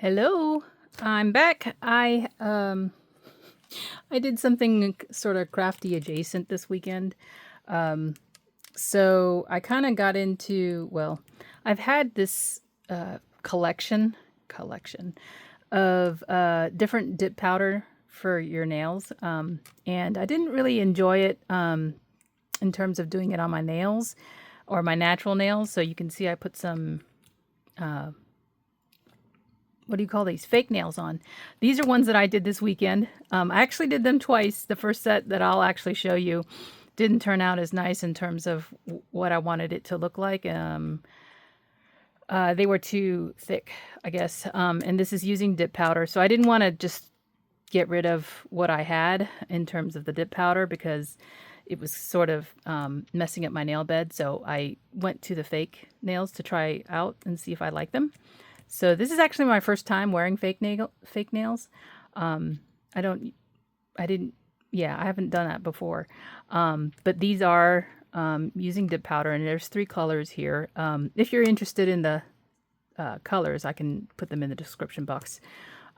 Hello, I'm back. I did something sort of crafty adjacent this weekend. Um, so I kind of got into, well, I've had this collection of different dip powder for your nails. And I didn't really enjoy it in terms of doing it on my nails or my natural nails. So you can see I put some uh, what do you call these, fake nails on. These are ones that I did this weekend. I actually did them twice. The first set that I'll actually show you didn't turn out as nice in terms of what I wanted it to look like. They were too thick, I guess. And this is using dip powder. So I didn't want to just get rid of what I had in terms of the dip powder because it was sort of messing up my nail bed. So I went to the fake nails to try out and see if I like them. So this is actually my first time wearing fake nails. Um, I don't, I didn't, yeah, I haven't done that before. But these are using dip powder, and there's 3 colors here. If you're interested in the colors, I can put them in the description box.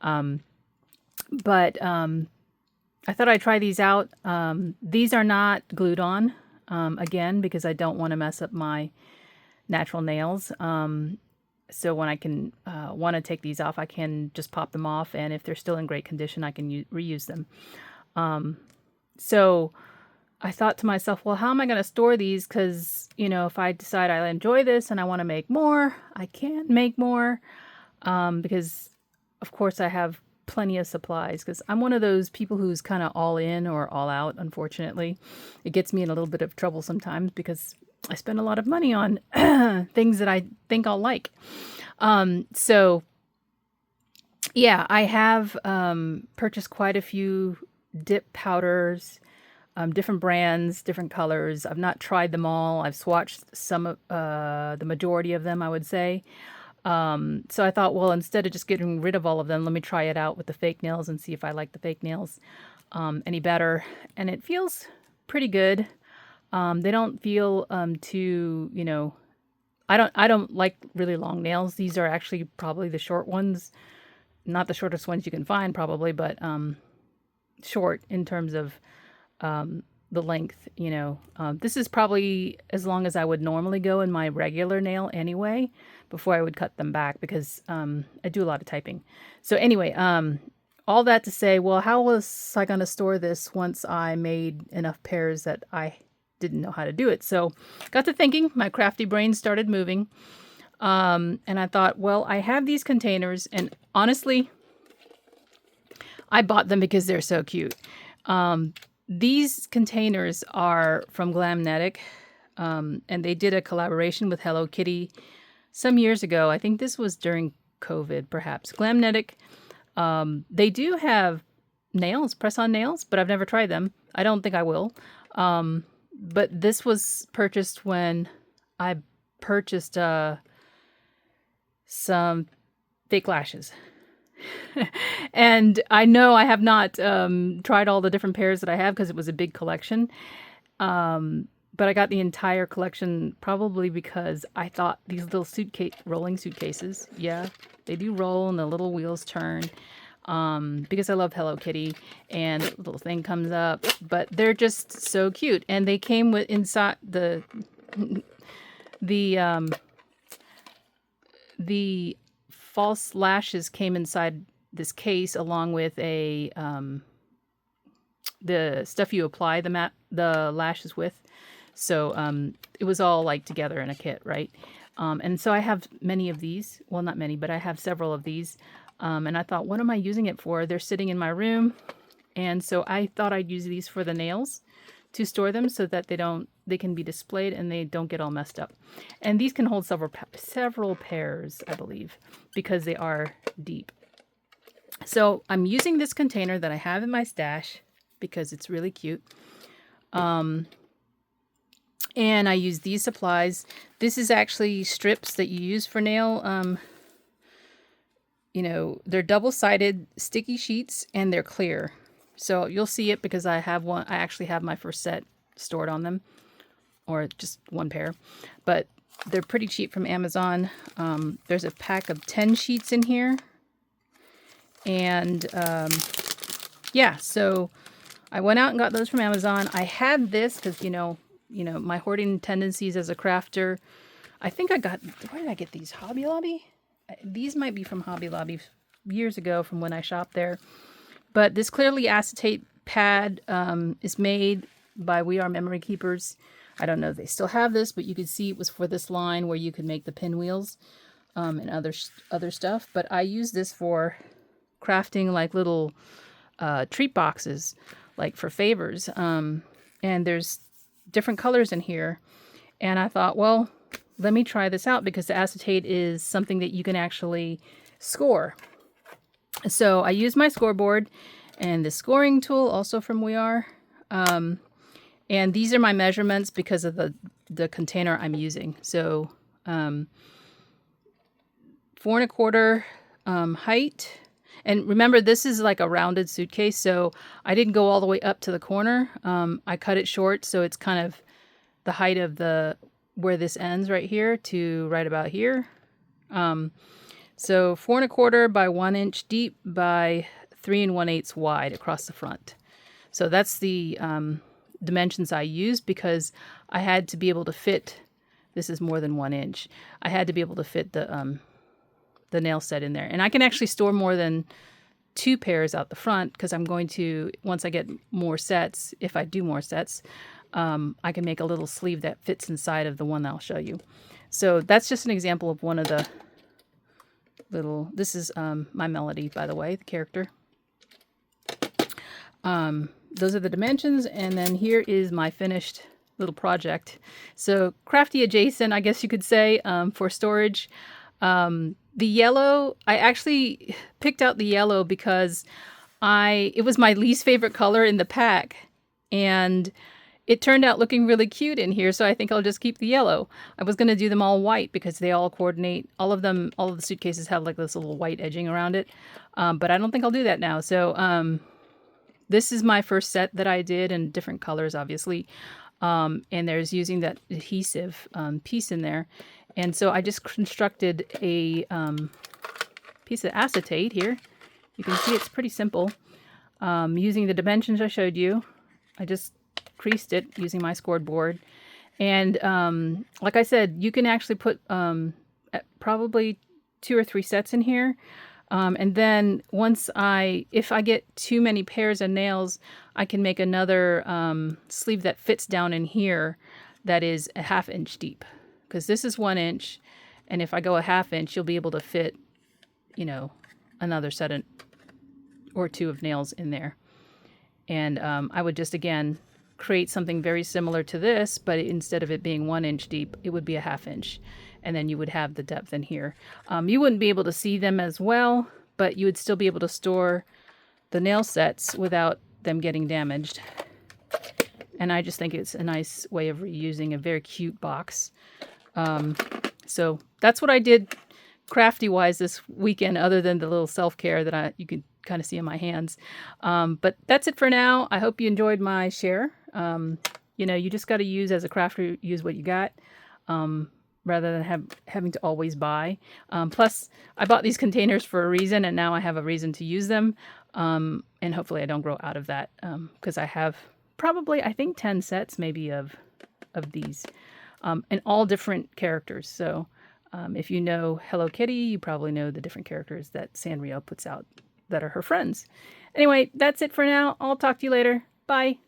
But I thought I'd try these out. These are not glued on, again, because I don't want to mess up my natural nails. So when I can want to take these off, I can just pop them off, and if they're still in great condition, I can reuse them. So I thought to myself, well, how am I going to store these? Because, if I decide I enjoy this and I want to make more, I can make more. Because, of course, I have plenty of supplies because I'm one of those people who's kind of all in or all out, unfortunately. It gets me in a little bit of trouble sometimes because I spend a lot of money on things that I think I'll like. So yeah, I have purchased quite a few dip powders, different brands, different colors. I've not tried them all. I've swatched some of the majority of them, I would say. So I thought, well, instead of just getting rid of all of them, let me try it out with the fake nails and see if I like the fake nails any better. And it feels pretty good. They don't feel too, I don't like really long nails. These are actually probably the short ones, not the shortest ones you can find probably, but short in terms of the length, This is probably as long as I would normally go in my regular nail anyway, before I would cut them back because I do a lot of typing. So anyway, all that to say, well, how was I going to store this once I made enough pairs that I didn't know how to do it? So got to thinking, my crafty brain started moving. And I thought, well, I have these containers, and honestly, I bought them because they're so cute. These containers are from Glamnetic, and they did a collaboration with Hello Kitty some years ago. I think this was during COVID, perhaps. Glamnetic, they do have nails, press-on nails, but I've never tried them. I don't think I will. But this was purchased when I purchased some fake lashes. And I know I have not tried all the different pairs that I have because it was a big collection. But I got the entire collection probably because I thought these little rolling suitcases, yeah, they do roll and the little wheels turn. Because I love Hello Kitty, and the little thing comes up, but they're just so cute. And they came with inside the false lashes came inside this case along with the stuff you apply the lashes with. So it was all like together in a kit, right? And so I have many of these. Well, not many, but I have several of these. And I thought, what am I using it for? They're sitting in my room. And so I thought I'd use these for the nails to store them so that they can be displayed and they don't get all messed up. And these can hold several pairs, I believe, because they are deep. So I'm using this container that I have in my stash because it's really cute. And I use these supplies. This is actually strips that you use for nail. They're double-sided sticky sheets and they're clear. So you'll see it because I have one. I actually have my first set stored on them, or just one pair. But they're pretty cheap from Amazon. There's a pack of 10 sheets in here. And yeah, so I went out and got those from Amazon. I had this because, my hoarding tendencies as a crafter. I think I got, where did I get these? Hobby Lobby? These might be from Hobby Lobby years ago from when I shopped there. But this clearly acetate pad is made by We Are Memory Keepers. I don't know if they still have this, but you could see it was for this line where you could make the pinwheels and other stuff. But I use this for crafting like little treat boxes, like for favors. And there's different colors in here. And I thought, well, let me try this out because the acetate is something that you can actually score. So I use my scoreboard and the scoring tool also from We Are. And these are my measurements because of the container I'm using. So 4¼ height. And remember, this is like a rounded suitcase, so I didn't go all the way up to the corner. I cut it short, so it's kind of the height of where this ends right here to right about here. So 4¼ by 1 inch deep by 3 1/8 wide across the front. So that's the dimensions I used because I had to be able to fit, this is more than 1 inch. I had to be able to fit the nail set in there. And I can actually store more than 2 pairs out the front because I'm going to, once I get more sets, if I do more sets, I can make a little sleeve that fits inside of the one that I'll show you. So that's just an example of one of the little, this is my Melody, by the way, the character. Those are the dimensions, and then here is my finished little project. So crafty adjacent, I guess you could say, for storage. The yellow, I actually picked out the yellow because it was my least favorite color in the pack, and it turned out looking really cute in here, so I think I'll just keep the yellow. I was going to do them all white because they all coordinate. All of the suitcases have like this little white edging around it, but I don't think I'll do that now. So this is my first set that I did in different colors, obviously, and there's using that adhesive piece in there. And so I just constructed a piece of acetate here. You can see it's pretty simple. Using the dimensions I showed you, I just creased it using my scored board. And like I said, you can actually put probably 2 or 3 sets in here. And then if I get too many pairs of nails, I can make another sleeve that fits down in here that is a 1/2 inch deep. Because this is 1 inch, and if I go a 1/2 inch, you'll be able to fit, another set or 2 of nails in there. And I would just, again, create something very similar to this, but instead of it being 1 inch deep, it would be a 1/2 inch. And then you would have the depth in here. You wouldn't be able to see them as well, but you would still be able to store the nail sets without them getting damaged. And I just think it's a nice way of reusing a very cute box. So that's what I did crafty-wise this weekend, other than the little self-care that you can kind of see in my hands. But that's it for now. I hope you enjoyed my share. You just got to use, as a crafter, use what you got, rather than having to always buy. Plus, I bought these containers for a reason, and now I have a reason to use them. And hopefully I don't grow out of that, because I have probably, I think, 10 sets maybe of these, and all different characters. So if you know Hello Kitty, you probably know the different characters that Sanrio puts out that are her friends. Anyway, that's it for now. I'll talk to you later. Bye.